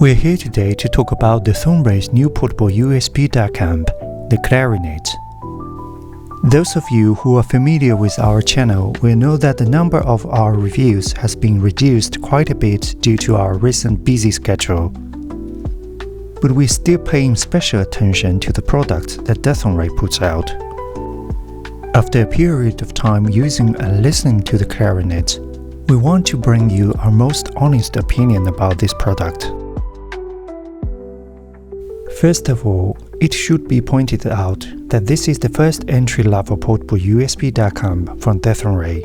We're here today to talk about the Thornray's new portable USB DAC amp, the Clarinet. Those of you who are familiar with our channel will know that the number of our reviews has been reduced quite a bit due to our recent busy schedule. But we're still paying special attention to the product that Thornray puts out. After a period of time using and listening to the Clarinet, we want to bring you our most honest opinion about this product. First of all, it should be pointed out that this is the first entry-level portable USB DAC amp from Thornray.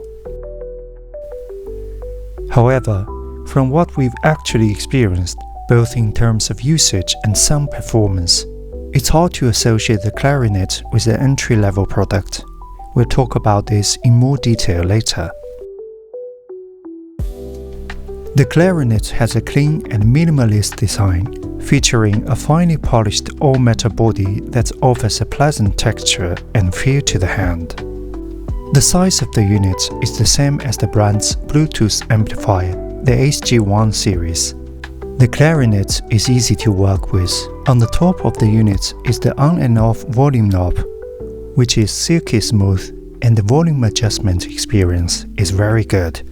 However, from what we've actually experienced, both in terms of usage and sound performance, it's hard to associate the Clarinet with an entry-level product. We'll talk about this in more detail later. The Clarinet has a clean and minimalist design, featuring a finely polished all-metal body that offers a pleasant texture and feel to the hand. The size of the unit is the same as the brand's Bluetooth amplifier, the HG1 series. The Clarinet is easy to work with. On the top of the unit is the on and off volume knob, which is silky smooth, and the volume adjustment experience is very good.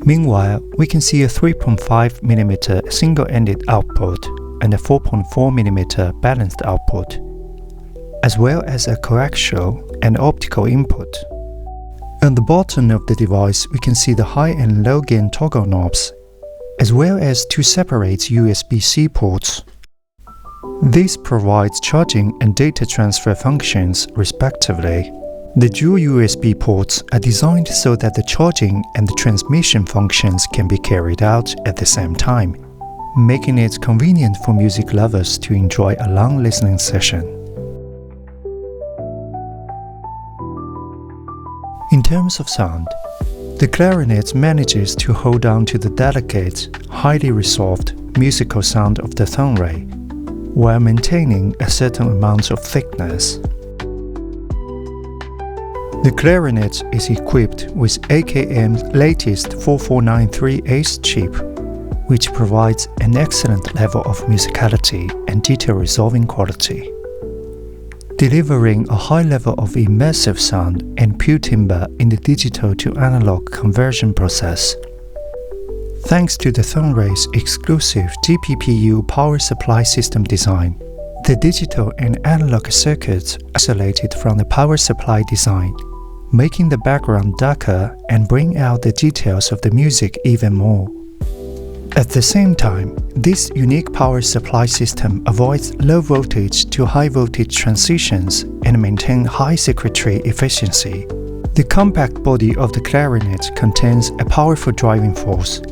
Meanwhile, we can see a 3.5mm single-ended output and a 4.4mm balanced output, as well as a coaxial and optical input. On the bottom of the device, we can see the high and low gain toggle knobs, as well as two separate USB-C ports. This provides charging and data transfer functions respectively. The dual USB ports are designed so that the charging and the transmission functions can be carried out at the same time, making it convenient for music lovers to enjoy a long listening session. In terms of sound, the Clarinet manages to hold on to the delicate, highly resolved musical sound of the Thornray, while maintaining a certain amount of thickness. The Clarinet is equipped with AKM's latest 4493Ace chip, which provides an excellent level of musicality and detail resolving quality, delivering a high level of immersive sound and pure timbre in the digital to analog conversion process. Thanks to the Thornray's exclusive GPPU power supply system design, the digital and analog circuits isolated from the power supply design, making the background darker and bring out the details of the music even more. At the same time, this unique power supply system avoids low voltage to high voltage transitions and maintains high circuitry efficiency. The compact body of the Clarinet contains a powerful driving force.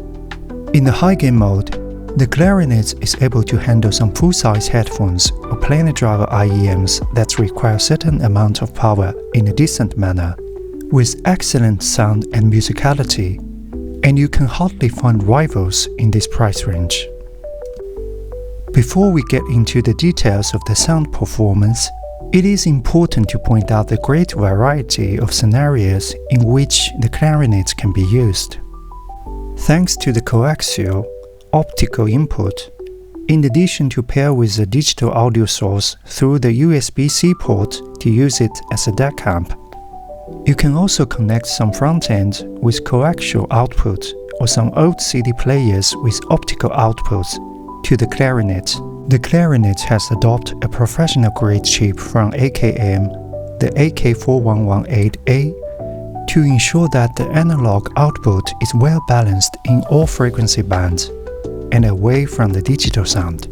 In the high gain mode, the Clarinet is able to handle some full-size headphones or planar driver IEMs that require a certain amount of power in a decent manner, with excellent sound and musicality, and you can hardly find rivals in this price range. Before we get into the details of the sound performance, it is important to point out the great variety of scenarios in which the Clarinet can be used. Thanks to the coaxial optical input, in addition to pair with a digital audio source through the USB-C port to use it as a DAC amp, you can also connect some front-end with coaxial output or some old CD players with optical outputs to the Clarinet. The Clarinet has adopted a professional-grade chip from AKM, the AK4118A, to ensure that the analog output is well balanced in all frequency bands and away from the digital sound.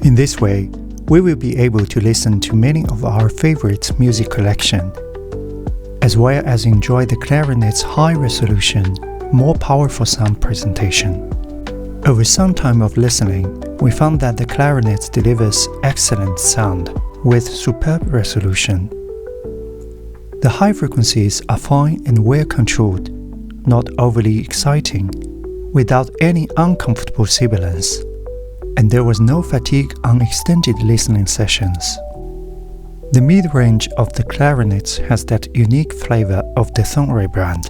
In this way, we will be able to listen to many of our favorite music collection, as well as enjoy the Clarinet's high-resolution, more powerful sound presentation. Over some time of listening, we found that the Clarinet delivers excellent sound with superb resolution. The high frequencies are fine and well controlled, not overly exciting, without any uncomfortable sibilance, and there was no fatigue on extended listening sessions. The mid-range of the Clarinet has that unique flavor of the Thornray brand,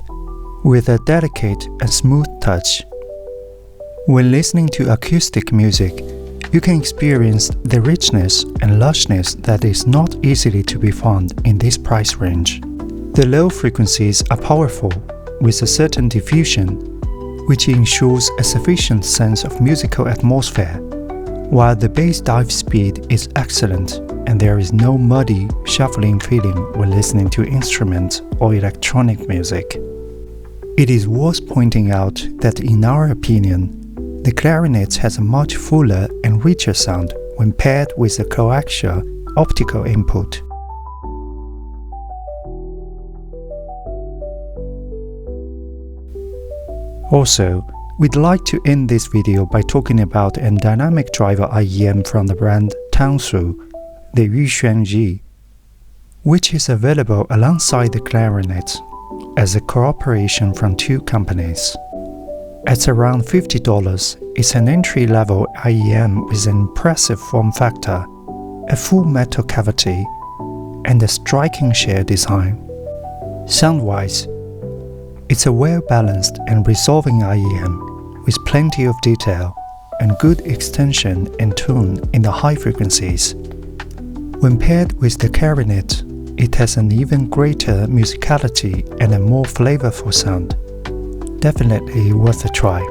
with a delicate and smooth touch. When listening to acoustic music, you can experience the richness and lushness that is not easily to be found in this price range. The low frequencies are powerful, with a certain diffusion, which ensures a sufficient sense of musical atmosphere, while the bass dive speed is excellent and there is no muddy, shuffling feeling when listening to instrument or electronic music. It is worth pointing out that in our opinion, the clarinet has a much fuller and richer sound when paired with a coaxial optical input. Also, we'd like to end this video by talking about a dynamic driver IEM from the brand Tangsu, the Yuxuan Ji, which is available alongside the clarinet as a cooperation from two companies. At around $50, it's an entry-level IEM with an impressive form factor, a full metal cavity, and a striking share design. Sound-wise, it's a well-balanced and resolving IEM with plenty of detail and good extension and tone in the high frequencies. When paired with the clarinet, it has an even greater musicality and a more flavorful sound. Definitely worth a try.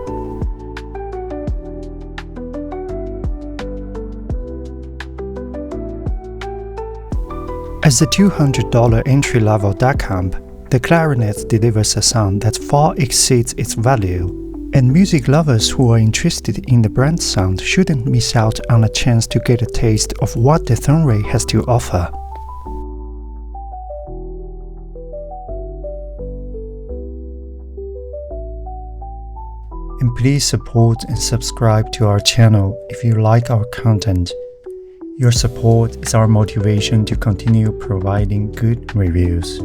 As a $200 entry-level DAC amp, the clarinet delivers a sound that far exceeds its value, and music lovers who are interested in the brand sound shouldn't miss out on a chance to get a taste of what the Thunray has to offer. And please support and subscribe to our channel if you like our content. Your support is our motivation to continue providing good reviews.